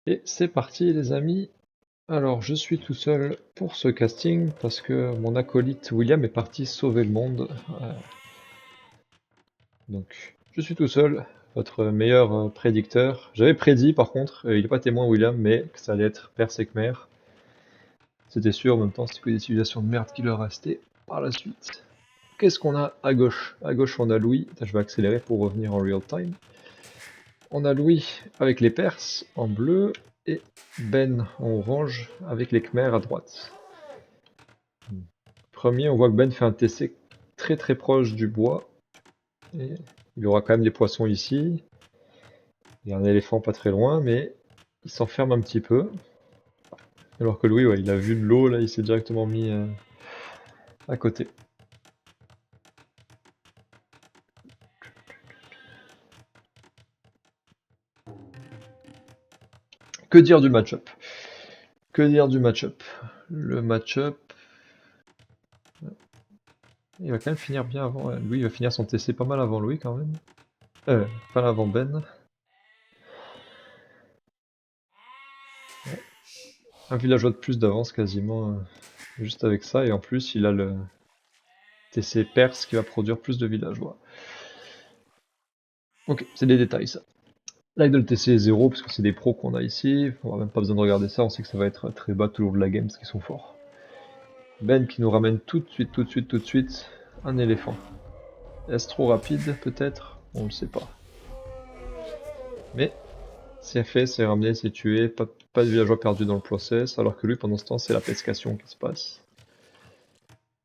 Et c'est parti les amis. Alors je suis tout seul pour ce casting parce que mon acolyte William est parti sauver le monde. Donc je suis tout seul, votre meilleur prédicteur. J'avais prédit par contre, il n'est pas témoin William, mais que ça allait être Perse et Khmer. C'était sûr, en même temps c'était que des civilisations de merde qui leur restaient par la suite. Qu'est-ce qu'on a à gauche? À gauche on a Louis, attends, je vais accélérer pour revenir en real time. On a Louis avec les Perses en bleu et Ben en orange avec les Khmers à droite. Premier, on voit que Ben fait un TC très très proche du bois. Et il aura quand même des poissons ici. Il y a un éléphant pas très loin, mais il s'enferme un petit peu. Alors que Louis, ouais, il a vu de l'eau, là, il s'est directement mis à côté. Que dire du match-up? Que dire du match-up? Le match-up, il va quand même finir bien avant. Louis, il va finir son TC pas mal avant Louis quand même. Pas mal avant Ben. Un villageois de plus d'avance quasiment, juste avec ça. Et en plus, il a le TC Perse qui va produire plus de villageois. Ok, c'est des détails ça. Là, le TC est 0 parce que c'est des pros qu'on a ici. On n'a même pas besoin de regarder ça, on sait que ça va être très bas tout le long de la game parce qu'ils sont forts. Ben qui nous ramène tout de suite, tout de suite, tout de suite un éléphant. Est-ce trop rapide peut-être? On ne le sait pas. Mais c'est fait, c'est ramené, c'est tué, pas de villageois perdus dans le process, alors que lui pendant ce temps c'est la pescation qui se passe.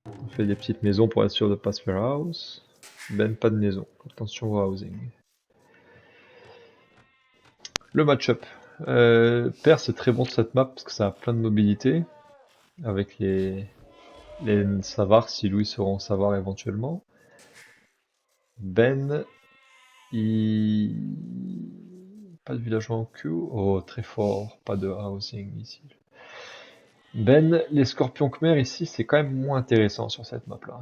On fait des petites maisons pour être sûr de pas se faire house. Ben pas de maison, attention au housing. Le match-up. Perse est très bon sur cette map parce que ça a plein de mobilité, avec les Savars, si Louis seront Savars éventuellement. Ben, il... Pas de villageois en queue. Oh, très fort. Pas de housing ici. Ben, les scorpions khmer ici, c'est quand même moins intéressant sur cette map-là.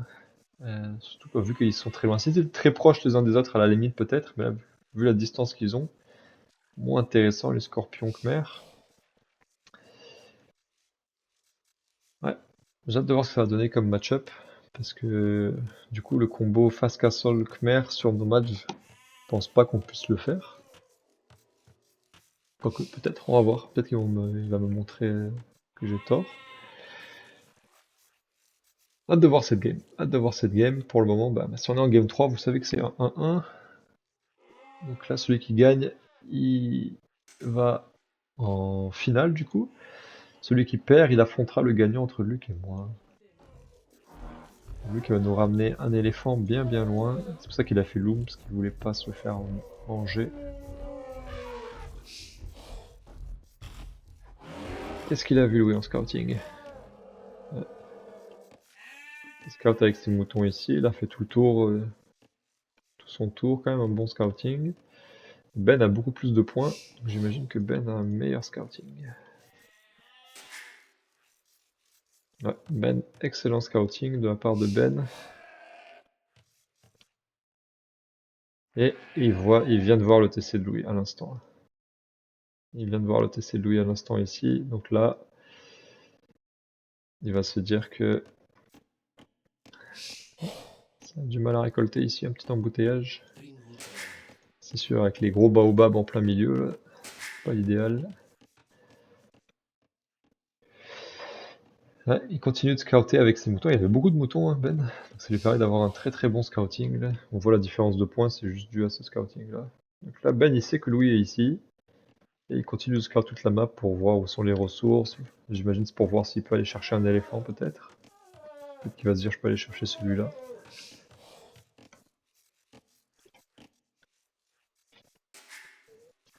Surtout vu qu'ils sont très loin. C'était très proches les uns des autres à la limite peut-être, mais là, vu la distance qu'ils ont, moins intéressant les scorpions khmer. Ouais, j'ai hâte de voir ce que ça va donner comme match-up. Parce que du coup, le combo face castle khmer sur Nomad, je pense pas qu'on puisse le faire. Quoique, peut-être, on va voir. Peut-être il va me montrer que j'ai tort. Hâte de voir cette game. Hâte de voir cette game. Pour le moment, bah, si on est en game 3, vous savez que c'est un 1-1. Donc là, celui qui gagne, il va en finale du coup. Celui qui perd, il affrontera le gagnant entre Luc et moi. Luc va nous ramener un éléphant bien bien loin. C'est pour ça qu'il a fait loom, parce qu'il voulait pas se le faire manger. Qu'est-ce qu'il a vu Louis en scouting? Il scout avec ses moutons ici, il a fait tout le tour, tout son tour, quand même un bon scouting. Ben a beaucoup plus de points, donc j'imagine que Ben a un meilleur scouting. Ouais, Ben, excellent scouting de la part de Ben. Et il vient de voir le TC de Louis à l'instant. Il vient de voir le TC de Louis à l'instant ici, donc là, il va se dire que ça a du mal à récolter ici, un petit embouteillage. C'est sûr, avec les gros baobabs en plein milieu, là, pas l'idéal. Ouais, il continue de scouter avec ses moutons. Il y avait beaucoup de moutons, hein, Ben. Donc ça lui permet d'avoir un très très bon scouting. Là. On voit la différence de points, c'est juste dû à ce scouting-là. Donc là, Ben, il sait que Louis est ici. Et il continue de scout toute la map pour voir où sont les ressources. J'imagine c'est pour voir s'il peut aller chercher un éléphant, peut-être. Peut-être qu'il va se dire, je peux aller chercher celui-là.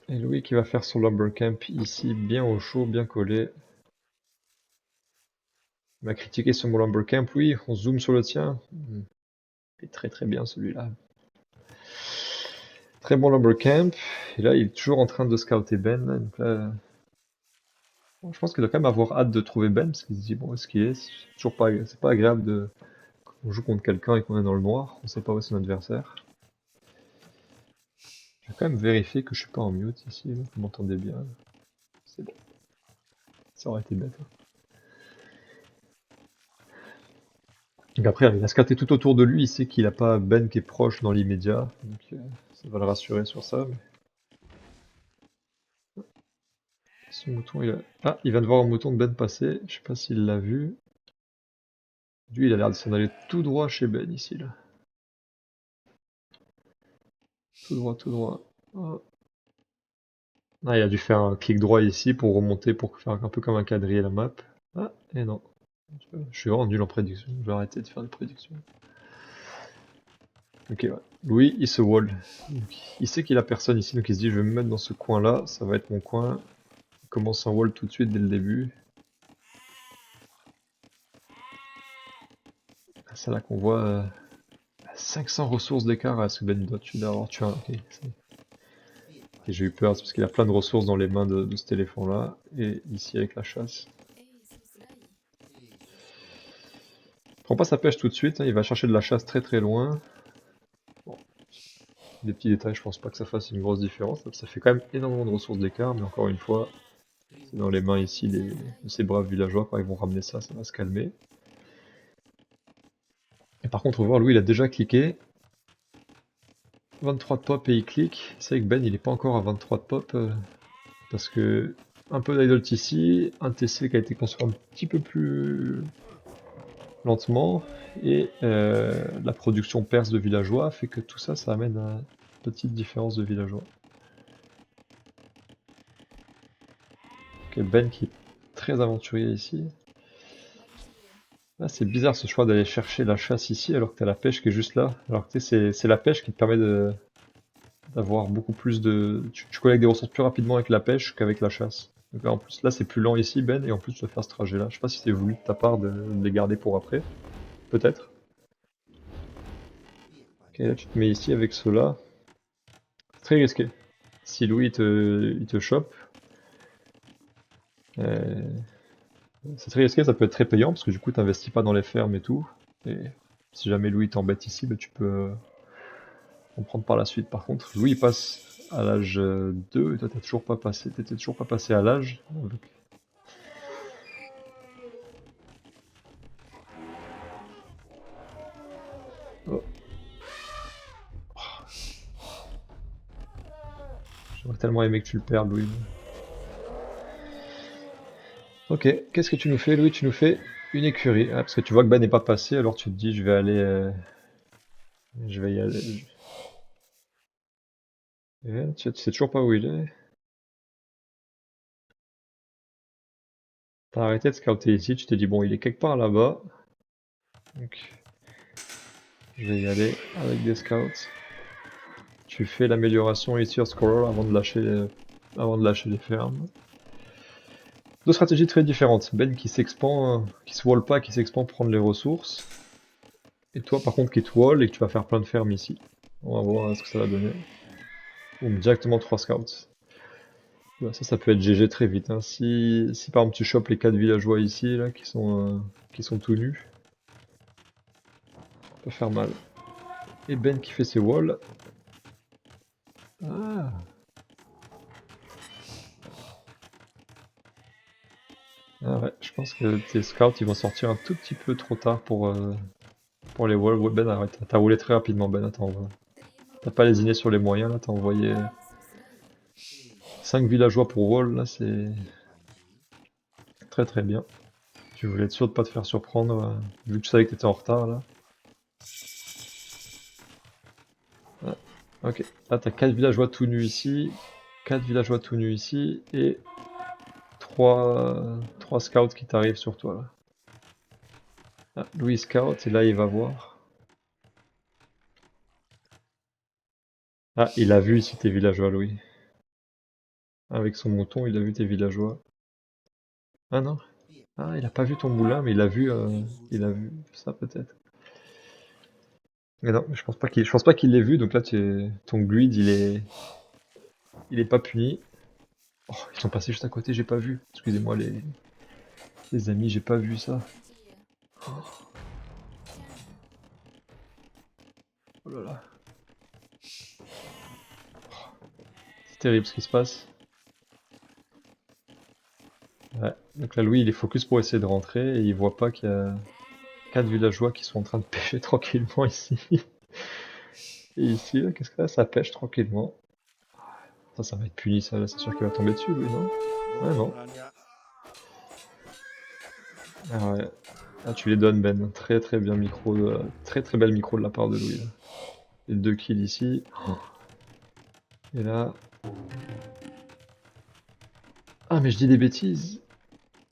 Et Louis qui va faire son lumber camp ici, bien au chaud, bien collé. Il m'a critiqué sur mon lumber camp. Oui, on zoome sur le tien. Il est très très bien celui-là. Très bon lumber camp. Et là, il est toujours en train de scouter Ben. Donc là, bon, je pense qu'il doit quand même avoir hâte de trouver Ben, parce qu'il se dit, bon, où est-ce qu'il est? C'est toujours pas, c'est pas agréable de, on joue contre quelqu'un et qu'on est dans le noir, on sait pas où est son adversaire. Je vais quand même vérifier que je suis pas en mute ici, vous m'entendez bien. c'est bon. Ça aurait été bête. Donc après, il a scaté tout autour de lui, il sait qu'il a pas Ben qui est proche dans l'immédiat, donc ça va le rassurer sur ça. Mais... Son mouton, il a... Ah, il vient de voir un mouton de Ben passer, je sais pas s'il l'a vu. Lui, il a l'air de s'en aller tout droit chez Ben ici, là. Tout droit, tout droit. Oh. Ah, il a dû faire un clic droit ici pour remonter, pour faire un peu comme un quadriller la map. Ah, et non. Je suis vraiment nul en prédiction, je vais arrêter de faire des prédictions. Ok, ouais. Louis, il se wall. Donc, il sait qu'il a personne ici, donc il se dit je vais me mettre dans ce coin-là, ça va être mon coin. Il commence un wall tout de suite dès le début. C'est là qu'on voit 500 ressources d'écart à ce que Ben doit tuer d'avoir tué un. Ok, et j'ai eu peur, c'est parce qu'il a plein de ressources dans les mains de cet éléphant-là. Et ici avec la chasse. Il prend pas sa pêche tout de suite, hein, il va chercher de la chasse très très loin. Bon. Des petits détails, je pense pas que ça fasse une grosse différence. Ça fait quand même énormément de ressources d'écart, mais encore une fois, c'est dans les mains ici de ces braves villageois. Quand ils vont ramener ça, ça va se calmer. Et par contre, on va voir, Louis, il a déjà cliqué. 23 de pop et il clique. C'est vrai que Ben, il est pas encore à 23 de pop. Parce que un peu d'idle ici, un TC qui a été construit un petit peu plus lentement, et la production perse de villageois fait que tout ça, ça amène à une petite différence de villageois. Ok, Ben qui est très aventurier ici. Là, c'est bizarre ce choix d'aller chercher la chasse ici alors que t'as la pêche qui est juste là. Alors que c'est la pêche qui te permet d'avoir beaucoup plus de... Tu collectes des ressources plus rapidement avec la pêche qu'avec la chasse. Donc là, en plus, là c'est plus lent ici, Ben, et en plus tu vas faire ce trajet-là. Je sais pas si c'est voulu de ta part de les garder pour après. Peut-être. Ok, là tu te mets ici avec ceux-là. C'est très risqué. Si Louis il te chope, euh, c'est très risqué, ça peut être très payant parce que du coup t'investis pas dans les fermes et tout. Et si jamais Louis t'embête ici, bah, tu peux en prendre par la suite. Par contre, Louis il passe à l'âge 2 et toi t'as toujours pas passé, t'étais toujours pas passé à l'âge. Oh, j'aurais tellement aimé que tu le perdes, Louis. Ok, qu'est-ce que tu nous fais, Louis? Tu nous fais une écurie. Ah, parce que tu vois que Ben n'est pas passé, alors tu te dis je vais aller. Je vais y aller. Tu sais toujours pas où il est. T'as arrêté de scouter ici, tu t'es dit bon il est quelque part là-bas. Donc je vais y aller avec des scouts. Tu fais l'amélioration ici sur Scroller avant de lâcher les fermes. Deux stratégies très différentes. Ben qui s'expand, qui se wall pas, qui s'expand pour prendre les ressources. Et toi par contre qui te wall et que tu vas faire plein de fermes ici. On va voir ce que ça va donner. Boum, directement 3 scouts. Bah, ça peut être GG très vite, hein. Si par exemple tu chopes les 4 villageois ici, là, qui sont tout nus, ça peut faire mal. Et Ben qui fait ses walls. Ah, ah ouais, je pense que tes scouts ils vont sortir un tout petit peu trop tard pour les walls. Ouais, Ben, arrête, t'as roulé très rapidement, Ben, attends. T'as pas lésiné sur les moyens, là, t'as envoyé 5 villageois pour wall, là, c'est très très bien. Tu voulais être sûr de pas te faire surprendre, vu que tu savais que t'étais en retard, là. Ouais. Ok, là t'as 4 villageois tout nus ici, 4 villageois tout nus ici, et 3 scouts qui t'arrivent sur toi, là. Ah, Louis scout, et là il va voir. Ah, il a vu ici tes villageois, Louis. Avec son mouton, il a vu tes villageois. Ah non? Ah, il a pas vu ton moulin, mais il a vu ça peut-être. Mais non, je pense pas qu'il l'ait vu, donc là ton grid il est pas puni. Oh, ils sont passés juste à côté, j'ai pas vu. Excusez-moi les amis, j'ai pas vu ça. Oh là là, c'est terrible ce qui se passe. Ouais. Donc là, Louis, il est focus pour essayer de rentrer et il voit pas qu'il y a 4 villageois qui sont en train de pêcher tranquillement ici. Et ici, là, qu'est-ce que là, ça pêche tranquillement. Ça va être puni, ça, là, c'est sûr qu'il va tomber dessus, Louis, non? Ouais, non. Ah ouais. Ah, tu les donnes, Ben. Très très bien micro, très très belle micro de la part de Louis, là. Et 2 kills ici. Et là... Ah, mais je dis des bêtises.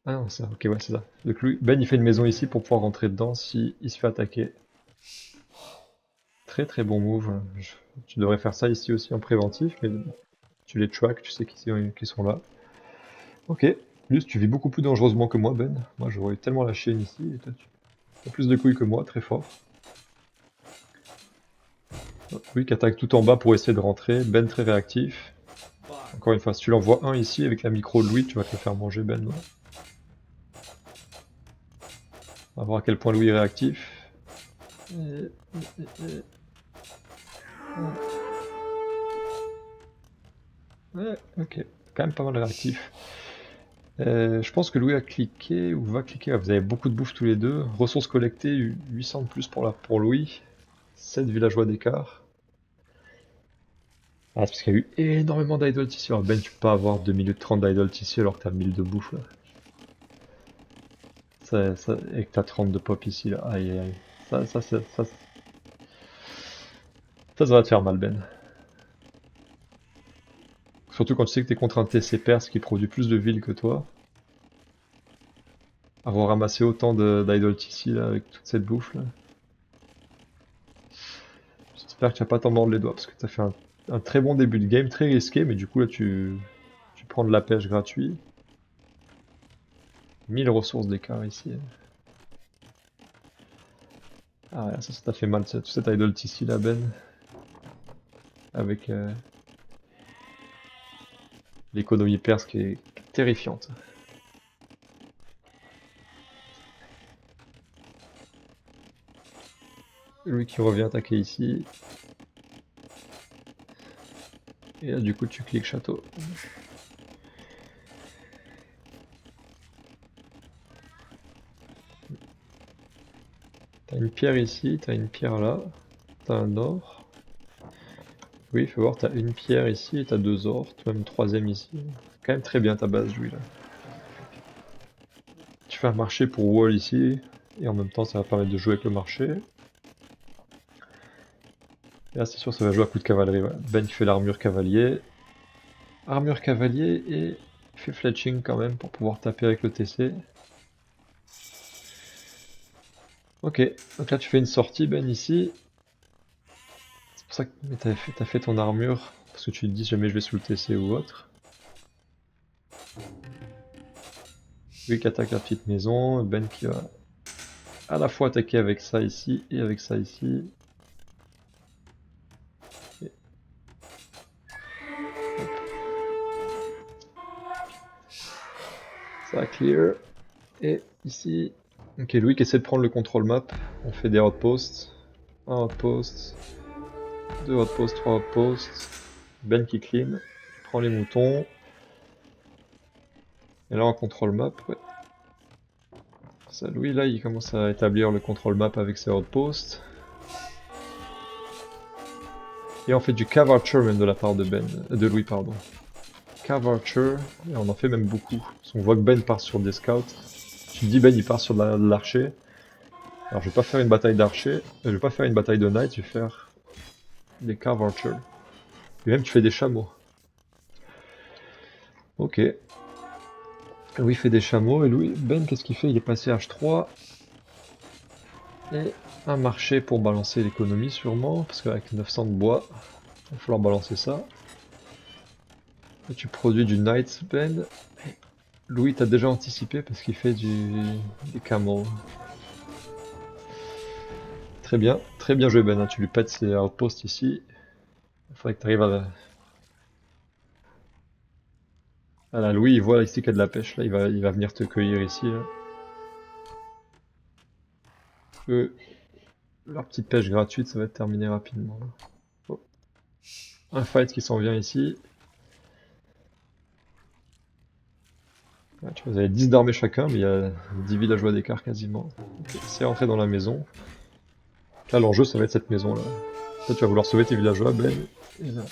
Ah non, ça, ok, ouais, c'est ça. Donc lui, Ben, il fait une maison ici pour pouvoir rentrer dedans si il se fait attaquer. Très très bon move. Tu devrais faire ça ici aussi en préventif, mais bon, tu les track, tu sais qu'ils sont là. Ok. Plus, tu vis beaucoup plus dangereusement que moi, Ben. Moi, j'aurais tellement la chaîne ici, et toi, tu as plus de couilles que moi, très fort. Lui qui attaque tout en bas pour essayer de rentrer. Ben très réactif. Encore une fois, si tu l'envoies un ici avec la micro de Louis, tu vas te le faire manger, Ben. On va voir à quel point Louis est réactif. Ouais, ok. Quand même pas mal réactif. Je pense que Louis a cliqué ou va cliquer. Ah, vous avez beaucoup de bouffe tous les deux. Ressources collectées, 800 de plus pour Louis. 7 villageois d'écart. Ah, c'est parce qu'il y a eu énormément d'idoles ici. Alors Ben, tu peux pas avoir 2 minutes 30 d'idoles ici alors que t'as 1000 de bouffe là. Et que t'as 30 de pop ici là. Aïe aïe aïe. Ça va te faire mal, Ben. Surtout quand tu sais que t'es contre un TC Perse qui produit plus de villes que toi. Avoir ramassé autant d'idoles ici là avec toute cette bouffe là. J'espère que tu vas pas t'en mordre les doigts parce que tu as fait un très bon début de game, très risqué, mais du coup là tu prends de la pêche gratuit. 1000 ressources d'écart ici. Ah ouais, ça t'a fait mal, tout cet idle ici là, Ben, avec l'économie perse qui est terrifiante. Lui qui revient attaquer ici. Et là du coup tu cliques château. T'as une pierre ici, t'as une pierre là, t'as un or. Oui, fais voir, t'as une pierre ici et t'as 2 ors, toi même une troisième ici. Quand même très bien ta base, lui là. Tu fais un marché pour wall ici, et en même temps ça va permettre de jouer avec le marché. Et là c'est sûr ça va jouer à coup de cavalerie, ouais. Ben qui fait l'armure cavalier. Armure cavalier et il fait fletching quand même pour pouvoir taper avec le TC. Ok, donc là tu fais une sortie Ben ici. C'est pour ça que t'as fait ton armure, parce que tu te dis jamais je vais sous le TC ou autre. Lui qui attaque la petite maison, Ben qui va à la fois attaquer avec ça ici et avec ça ici. Et ça clear. Et ici, ok, Louis qui essaie de prendre le contrôle map. On fait des outposts. Un outpost, deux outposts, trois outposts. Ben qui clean, prend les moutons. Et là on contrôle map, ouais. Ça, Louis là il commence à établir le contrôle map avec ses outposts. Et on fait du cave archer même de la part de Ben, de Louis pardon. Cave archer, et on en fait même beaucoup. Parce qu'on voit que Ben part sur des scouts. Tu te dis Ben il part sur de l'archer. Alors je vais pas faire une bataille d'archer, je vais pas faire une bataille de knight, je vais faire des cave archers. Et même tu fais des chameaux. Ok. Louis fait des chameaux et Louis, Ben qu'est-ce qu'il fait? Il est passé H3 et un marché pour balancer l'économie sûrement, parce qu'avec 900 de bois, il va falloir balancer ça. Et tu produis du knight Ben. Louis t'a déjà anticipé parce qu'il fait des camels. Très bien joué Ben, hein. Tu lui pètes ses outposts ici. Il faudrait que tu arrives à la Louis, il voit ici qu'il y a de la pêche, là, il va venir te cueillir ici. Là. Eux, leur petite pêche gratuite, ça va être terminé rapidement. Là. Oh. Un fight qui s'en vient ici. Ouais, tu vois, vous avez 10 d'armée chacun, mais il y a 10 villageois d'écart quasiment. Ok, c'est rentré dans la maison. Là, l'enjeu, ça va être cette maison-là. Là, tu vas vouloir sauver tes villageois, Ben. Et là,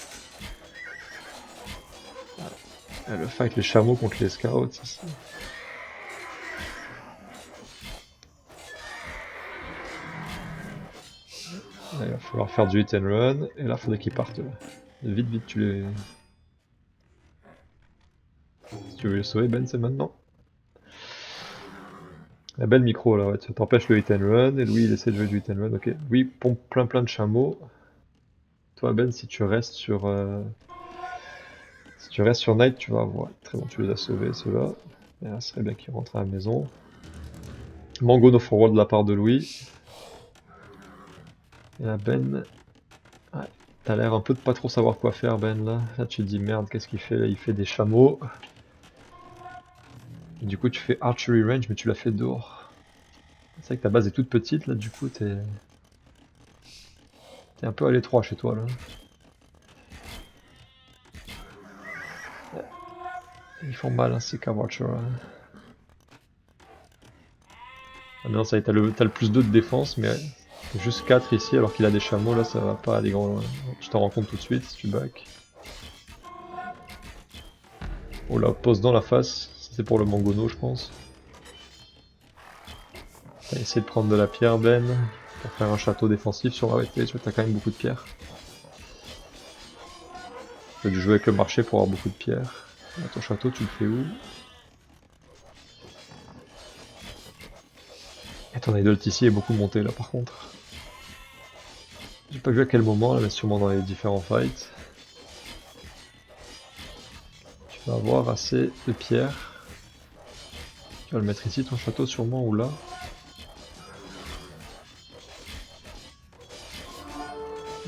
le fight les chameaux contre les scouts ici. Là, il va falloir faire du hit and run. Et là, il faudrait qu'ils partent. Vite, vite, tu les... Si tu veux les sauver, Ben, c'est maintenant. La belle micro, là, ouais, ça t'empêche le hit and run. Et Louis, il essaie de jouer du hit and run. Ok, Louis pompe plein de chameaux. Toi, Ben, si tu restes sur... Si tu restes sur Night, tu vas avoir... Très bon, tu les as sauvés, ceux-là. Et là, ce serait bien qu'ils rentrent à la maison. Mango no forward de la part de Louis. Et là, Ben... Ouais, t'as l'air un peu de pas trop savoir quoi faire, Ben, là. Là, tu te dis, merde, qu'est-ce qu'il fait là? Il fait des chameaux. Et du coup, tu fais archery range, mais tu l'as fait dehors. C'est vrai que ta base est toute petite, là, du coup, t'es un peu à l'étroit chez toi, là. Ils font mal, hein, ces Carvatcher. Ah non, ça y est, t'as le plus 2 de défense, mais juste 4 ici, alors qu'il a des chameaux, là, ça va pas aller grand loin. Tu t'en rends compte tout de suite si tu back. Oh là, pose dans la face. C'est pour le Mangono, je pense. T'as essayé de prendre de la pierre, Ben, pour faire un château défensif sur AOT, tu vois, t'as quand même beaucoup de pierres. T'as dû jouer avec le marché pour avoir beaucoup de pierres. Là, ton château, tu le fais où? Et ton idol ici est beaucoup monté, là, par contre. J'ai pas vu à quel moment, là, mais sûrement dans les différents fights. Tu vas avoir assez de pierres. Tu vas le mettre ici, ton château, sûrement, ou là.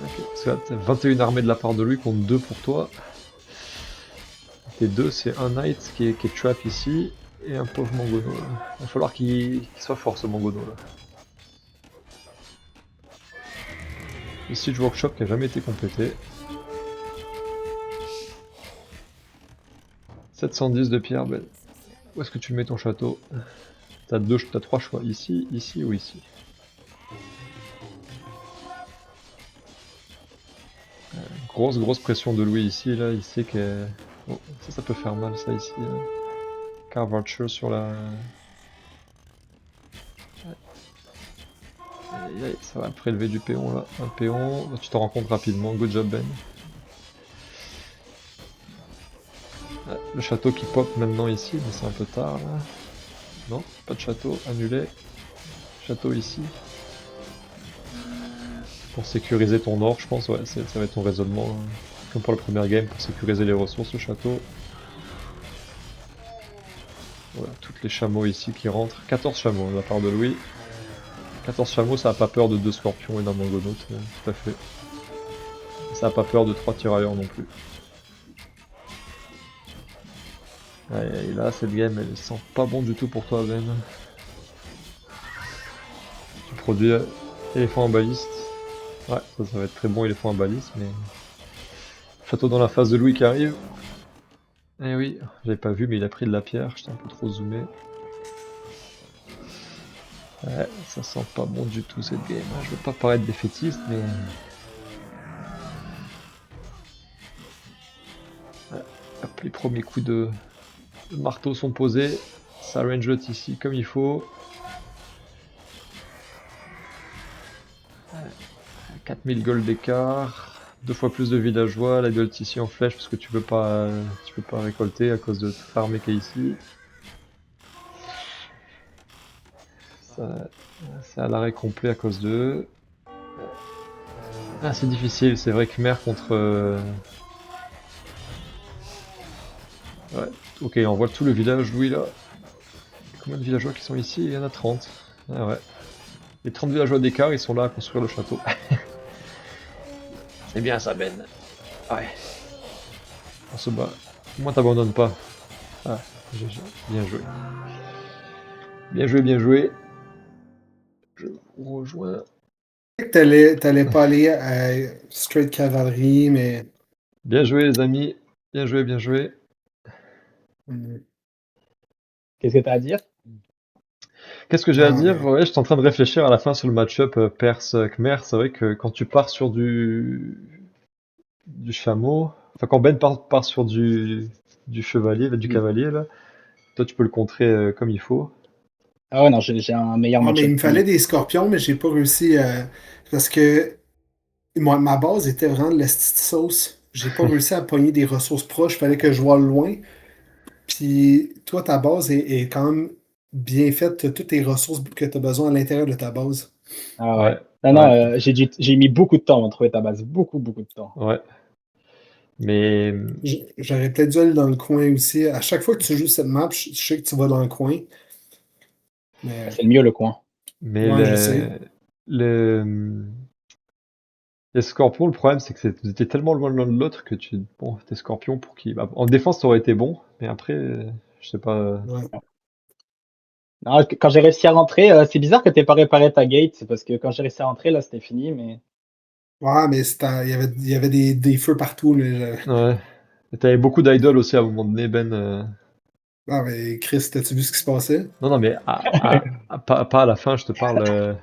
Ok, parce que là, t'as 21 armées de la part de lui contre 2 pour toi. Tes 2, c'est un knight qui est trap ici, et un pauvre Mangono, là. Il va falloir qu'il soit fort, ce Mangono, là. Le Siege Workshop qui a jamais été complété. 710 de pierre, Ben. Où est-ce que tu mets ton château? T'as 3 choix, ici, ici ou ici. Grosse pression de Louis ici, là, il sait que... Oh, ça peut faire mal, ça, ici. Carve Archer sur la... Aïe, aïe, ça va prélever du péon, là. Un péon, tu t'en rends compte rapidement, good job, Ben. Le château qui pop maintenant ici, mais c'est un peu tard, là. Non, pas de château, annulé. Château ici. Pour sécuriser ton or, je pense, ouais, ça va être ton raisonnement. Comme pour la première game, pour sécuriser les ressources, le château. Voilà, toutes les chameaux ici qui rentrent. 14 chameaux de la part de Louis. 14 chameaux, ça a pas peur de 2 scorpions et d'un mangonaute, tout à fait. Ça a pas peur de 3 tirailleurs non plus. Et là, cette game, elle sent pas bon du tout pour toi, Ben. Tu produis éléphant en baliste. Ouais, ça va être très bon, éléphant en baliste, mais... Château dans la face de Louis qui arrive. Eh oui, j'avais pas vu, mais il a pris de la pierre, j'étais un peu trop zoomé. Ouais, ça sent pas bon du tout cette game. Je veux pas paraître défaitiste, mais... Ouais, hop, les premiers coups de marteau sont posés. Ça range ici comme il faut. 4000 gold d'écart. 2 fois plus de villageois. La gold ici en flèche parce que tu peux pas récolter à cause de toute l'armée qui est ici. Ça, c'est à l'arrêt complet à cause d'eux. Ah, c'est difficile, c'est vrai que mer contre... Ouais, ok, on voit tout le village, Louis, là. Combien de villageois qui sont ici? Il y en a 30. Ah ouais. Les 30 villageois d'écart, ils sont là à construire le château. C'est bien ça, Ben. Ouais. On se bat. Moi, t'abandonnes pas. Ah, GG. Bien joué. Bien joué, bien joué. Je vous rejoins. Que t'allais pas aller à straight cavalerie, mais Bien joué, les amis. Bien joué, bien joué. hum, Qu'est-ce que tu as à dire? Qu'est-ce que j'ai à Non, dire? mais... Ouais, j'étais en train de réfléchir à la fin sur le match-up Perse-Khmer. C'est vrai que quand tu pars sur du chameau, enfin quand Ben part sur du chevalier, du Oui. cavalier, là, toi tu peux le contrer comme il faut. Ah ouais, non, j'ai un meilleur Ouais, mais il match-up me que lui. fallait des scorpions, mais j'ai pas réussi parce que moi, ma base était vraiment de la petite sauce. J'ai pas réussi à pogner des ressources proches, il fallait que je voie loin. Puis toi, ta base est quand même bien faite. T'as toutes les ressources que tu as besoin à l'intérieur de ta base. Ah ouais. Ouais, Non, non, ouais, j'ai mis beaucoup de temps à trouver ta base. Beaucoup, beaucoup de temps. ouais. Mais, J'aurais peut-être dû aller dans le coin aussi. À chaque fois que tu joues cette map, je sais que tu vas dans le coin. Ah, Mais c'est le mieux, le coin. mais ouais, je sais. le, les scorpions, le problème c'est que vous étiez tellement loin l'un de l'autre que bon, tes scorpions pour qui, bah, en défense ça aurait été bon, mais après, je sais pas. Ouais. Non, quand j'ai réussi à rentrer, c'est bizarre que t'aies pas réparé ta gate, parce que quand j'ai réussi à rentrer, là, c'était fini, mais Ouais, mais il y avait des feux partout. Là. Ouais. Et t'avais beaucoup d'idoles aussi à un moment donné, Ben. Ah, mais Chris, t'as-tu vu ce qui se passait? Non, non, mais pas à la fin, je te parle.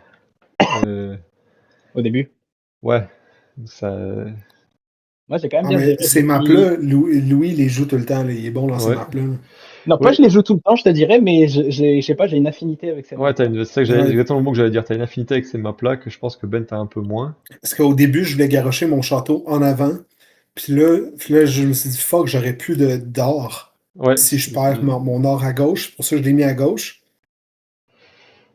Euh, au début. Ouais, ça. Moi, j'ai quand même Ah, bien mais géré ces depuis. maps-là, Louis les joue tout le temps. Là. Il est bon dans ces Ouais. maps-là. Non, pas Ouais, je les joue tout le temps, je te dirais, mais je sais pas, j'ai une affinité avec ces ouais, maps-là. c'est ça que j'allais, Ouais. exactement le mot que j'allais dire. T'as une affinité avec ces maps-là que je pense que Ben t'as un peu moins. Parce qu'au début, je voulais garrocher mon château en avant. Puis là, je me suis dit, fuck, j'aurais plus d'or Ouais, si je perds mon or à gauche. Pour ça, je l'ai mis à gauche.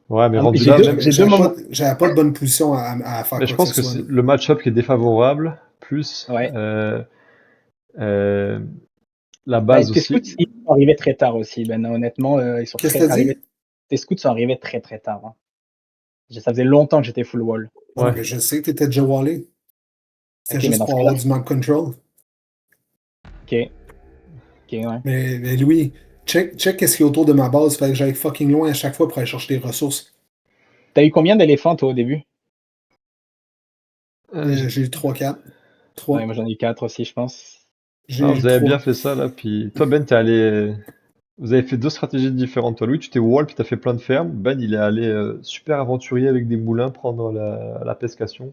ouais, mais Ah, rendu J'ai là, deux, même. j'ai deux moments. J'avais pas de bonne position à faire Mais je quoi que ce pense que soit. c'est Là. le match-up qui est défavorable, plus Ouais. euh, la Bah, base tes scouts, aussi. ils sont arrivés très tard aussi, Ben. Honnêtement, ils sont Qu'est-ce que très t'as arrivés. dit? Tes scouts sont arrivés très très tard, hein. Ça faisait longtemps que j'étais full wall. Ah, Ouais, mais je sais que t'étais déjà wallé. C'était Ok, mais juste dans ce pour cas-là, avoir du map control. ok, ok, ouais. Mais Louis, check qu'est-ce qu'il y a autour de ma base. Fait que j'aille fucking loin à chaque fois pour aller chercher des ressources. T'as eu combien d'éléphants, toi, au début? j'ai- J'ai eu 3-4. Ouais, 3. moi j'en ai eu 4 aussi, je pense. ah, J'ai eu vous avez bien 3. fait ça là. Puis toi, Ben, t'es allé. Vous avez fait deux stratégies différentes. Toi, Louis, tu t'es wall puis t'as fait plein de fermes. Ben, il est allé super aventurier avec des moulins prendre la pescation.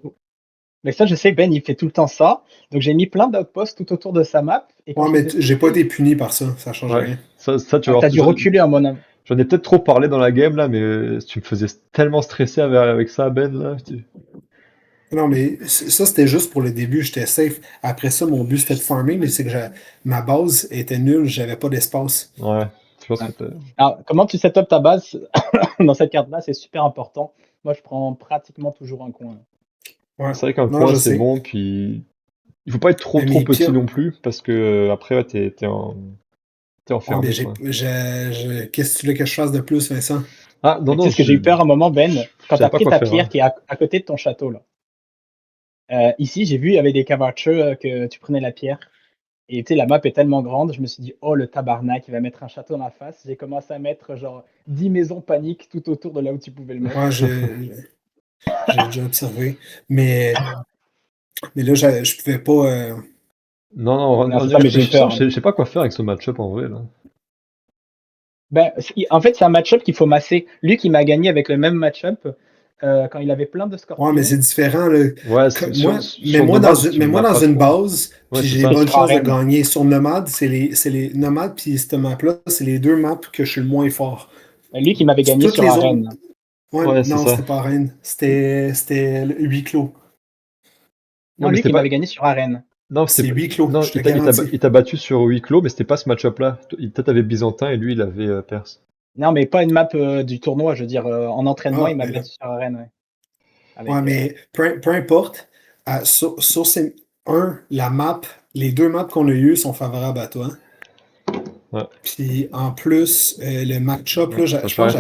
Mais ça, je sais que Ben, il fait tout le temps ça. Donc j'ai mis plein d'outposts tout autour de sa map. Et quand Ouais, je mais les ai j'ai pas trouvés, été puni par ça. Ça change Ouais, rien. ça tu vas ah, voir. t'as dû reculer à mon avis. J'en ai peut-être trop parlé dans la game là, mais tu me faisais tellement stresser avec ça, Ben là. Non, mais ça, c'était juste pour le début. J'étais safe. Après ça, mon but, c'était de farming, mais c'est que ma base était nulle. J'avais pas d'espace. Ouais, je pense Ouais. que Alors, comment tu setup ta base dans cette carte-là, c'est super important. Moi, je prends pratiquement toujours un coin. Ouais. c'est vrai qu'un Non, coin je c'est sais. bon, puis il faut pas être trop Mais trop mes petit pires. non plus, parce que après ouais, t'es Ouais, mais enfermé quoi. qu'est-ce que tu voulais que je fasse de plus, Vincent? Ah non Mais tu non, sais ce que j'ai eu peur à un moment, Ben, je quand savais t'as pas pris quoi ta faire, pierre hein. qui est à côté de ton château, là. Ici, j'ai vu, il y avait des cavacheux que tu prenais la pierre. Et tu sais, la map est tellement grande, je me suis dit, oh le tabarnak, il va mettre un château dans la face. J'ai commencé à mettre genre 10 maisons paniques tout autour de là où tu pouvais le mettre. Ouais, j'ai déjà observé. Mais là, je pouvais pas. Non non, Non, en c'est y ça, mais j'ai eu réfléchissant, peur, hein. je sais pas quoi faire avec ce match-up en vrai là. Ben, en fait, c'est un match-up qu'il faut masser. Lui qui m'a gagné avec le même match-up quand il avait plein de Ouais, mais scorpions. c'est différent. Là. Ouais, Moi, sur Nomade, tu mets-moi l'as dans pas une trop. base, Ouais, puis c'est j'ai des ça. Et bonnes sur chances de arène. gagner. Sur Nomade, c'est les Nomades, puis cette map-là, c'est les deux maps que je suis le moins fort. Lui qui m'avait gagné Toutes sur les autres. arène. Ouais, Ouais, c'est non, ça. c'était pas Rennes. C'était le huis clos. Ouais, Non, mais lui c'était qui pas. m'avait gagné sur arène. Non, C'est huis clos, non, je te garantis. il t'a battu sur huis clos, mais c'était pas ce match-up-là. Toi, t'avais Byzantin et lui, il avait Perse. Non, mais pas une map du tournoi, je veux dire, en entraînement, Ah, il m'a ben là. battu sur arène, ouais. Ouais, Avec, mais peu importe. Sur la map, les deux maps qu'on a eues sont favorables à toi. Ouais. Puis en plus, le match-up, là, Attends, je je vais pense que arrêter